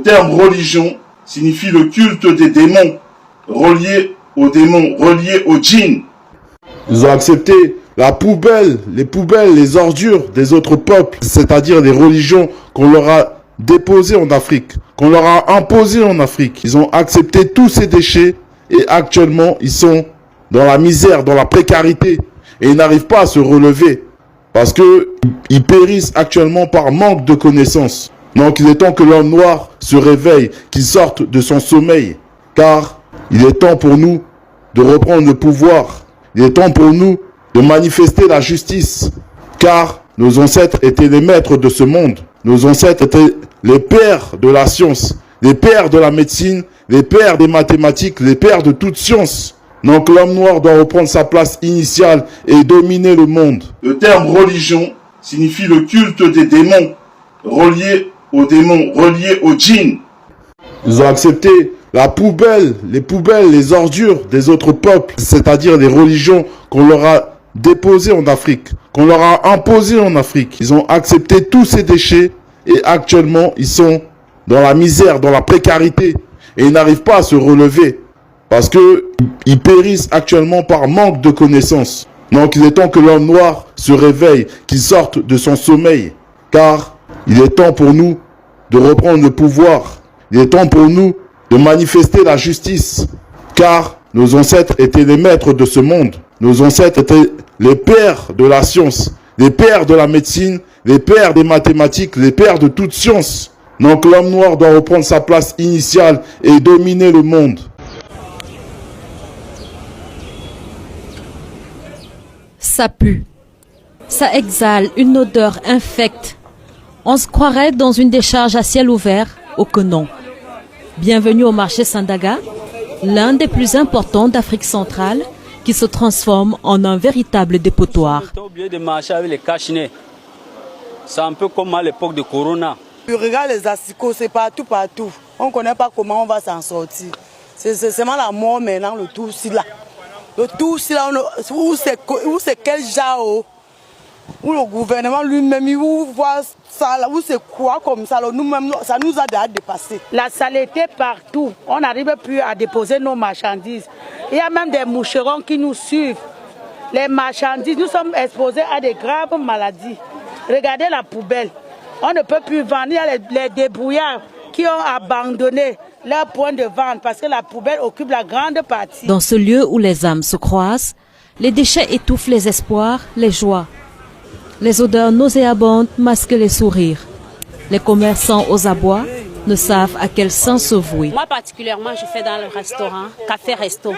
terme religion signifie le culte des démons, reliés aux djinns. Ils ont accepté la poubelle, les ordures des autres peuples, c'est-à-dire les religions qu'on leur a déposées en Afrique, qu'on leur a imposées en Afrique. Ils ont accepté tous ces déchets et actuellement, ils sont dans la misère, dans la précarité et ils n'arrivent pas à se relever parce qu'ils périssent actuellement par manque de connaissances. Donc il est temps que l'homme noir se réveille, qu'il sorte de son sommeil, car il est temps pour nous de reprendre le pouvoir. Il est temps pour nous de manifester la justice, car nos ancêtres étaient les maîtres de ce monde. Nos ancêtres étaient les pères de la science, les pères de la médecine, les pères des mathématiques, les pères de toute science. Donc l'homme noir doit reprendre sa place initiale et dominer le monde. Le terme religion signifie le culte des démons, reliés aux djinns. Ils ont accepté la poubelle, les ordures des autres peuples, c'est-à-dire les religions qu'on leur a déposées en Afrique, qu'on leur a imposées en Afrique. Ils ont accepté tous ces déchets et actuellement, ils sont dans la misère, dans la précarité et ils n'arrivent pas à se relever parce qu'ils périssent actuellement par manque de connaissances. Donc il est temps que l'homme noir se réveille, qu'il sorte de son sommeil, car il est temps pour nous de reprendre le pouvoir. Il est temps pour nous de manifester la justice, car nos ancêtres étaient les maîtres de ce monde. Nos ancêtres étaient les pères de la science, les pères de la médecine, les pères des mathématiques, les pères de toute science. Donc l'homme noir doit reprendre sa place initiale et dominer le monde. Ça pue, ça exhale une odeur infecte. On se croirait dans une décharge à ciel ouvert, oh que non. Bienvenue au marché Sandaga, l'un des plus importants d'Afrique centrale, qui se transforme en un véritable dépotoir. On est obligé de marcher avec les cache-nez. C'est un peu comme à l'époque de Corona. Regarde les asticots, c'est partout. On ne connaît pas comment on va s'en sortir. C'est seulement la mort maintenant, le tout si là. Le tout si là, où c'est quel genre, où le gouvernement lui-même, où voit ça, où c'est quoi comme ça, nous-mêmes, ça nous a déjà dépassé. La saleté partout, on n'arrive plus à déposer nos marchandises. Il y a même des moucherons qui nous suivent. Les marchandises, nous sommes exposés à des graves maladies. Regardez la poubelle. On ne peut plus vendre. Il y a les débrouillards qui ont abandonné leur point de vente parce que la poubelle occupe la grande partie. Dans ce lieu où les âmes se croisent, les déchets étouffent les espoirs, les joies. Les odeurs nauséabondes masquent les sourires. Les commerçants aux abois ne savent à quel sens se vouer. Moi particulièrement, je fais dans le restaurant, café-resto.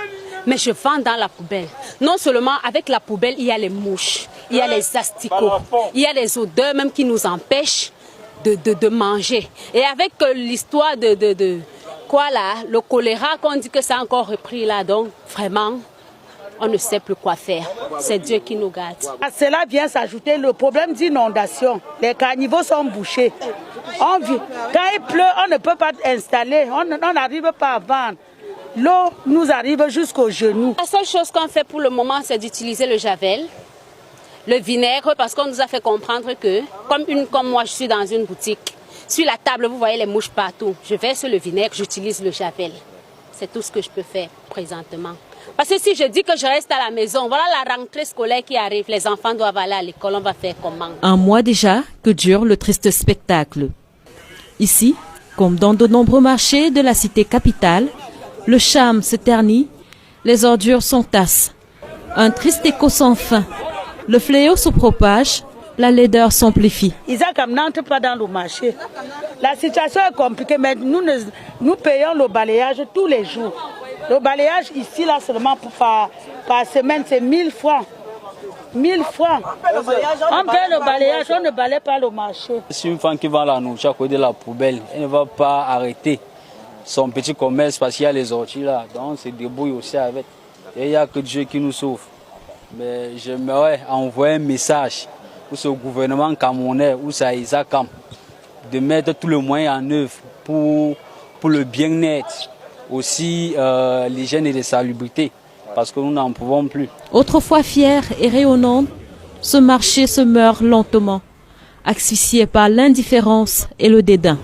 Mais je vends dans la poubelle. Non seulement avec la poubelle, il y a les mouches, il y a les asticots, il y a les odeurs même qui nous empêchent de manger. Et avec l'histoire quoi là, le choléra, qu'on dit que ça a encore repris là, donc vraiment, on ne sait plus quoi faire. C'est Dieu qui nous garde. À cela vient s'ajouter le problème d'inondation. Les caniveaux sont bouchés. Quand il pleut, on ne peut pas installer, on n'arrive pas à vendre. L'eau nous arrive jusqu'aux genoux. La seule chose qu'on fait pour le moment, c'est d'utiliser le javel, le vinaigre, parce qu'on nous a fait comprendre que, comme moi je suis dans une boutique, sur la table vous voyez les mouches partout. Je verse le vinaigre, j'utilise le javel. C'est tout ce que je peux faire présentement. Parce que si je dis que je reste à la maison, voilà la rentrée scolaire qui arrive, les enfants doivent aller à l'école, on va faire comment? Un mois déjà que dure le triste spectacle. Ici, comme dans de nombreux marchés de la cité capitale, le charme se ternit, les ordures s'entassent. Un triste écho sans fin. Le fléau se propage, la laideur s'amplifie. Isaac n'entre pas dans le marché. La situation est compliquée, mais nous payons le balayage tous les jours. Le balayage ici, là, seulement par semaine, c'est 1000 francs. 1000 francs. On paye le balayage, on ne balaye pas le marché. Si une femme qui va la nourriture à côté de la poubelle, elle ne va pas arrêter son petit commerce parce qu'il y a les orties là. Donc on se débrouille aussi avec. Et il n'y a que Dieu qui nous sauve. Mais j'aimerais envoyer un message pour ce gouvernement camerounais, ou ça Isaac Kam, de mettre tous les moyens en œuvre pour le bien-être, aussi l'hygiène et la salubrité, parce que nous n'en pouvons plus. Autrefois fière et rayonnante, ce marché se meurt lentement, asphyxié par l'indifférence et le dédain.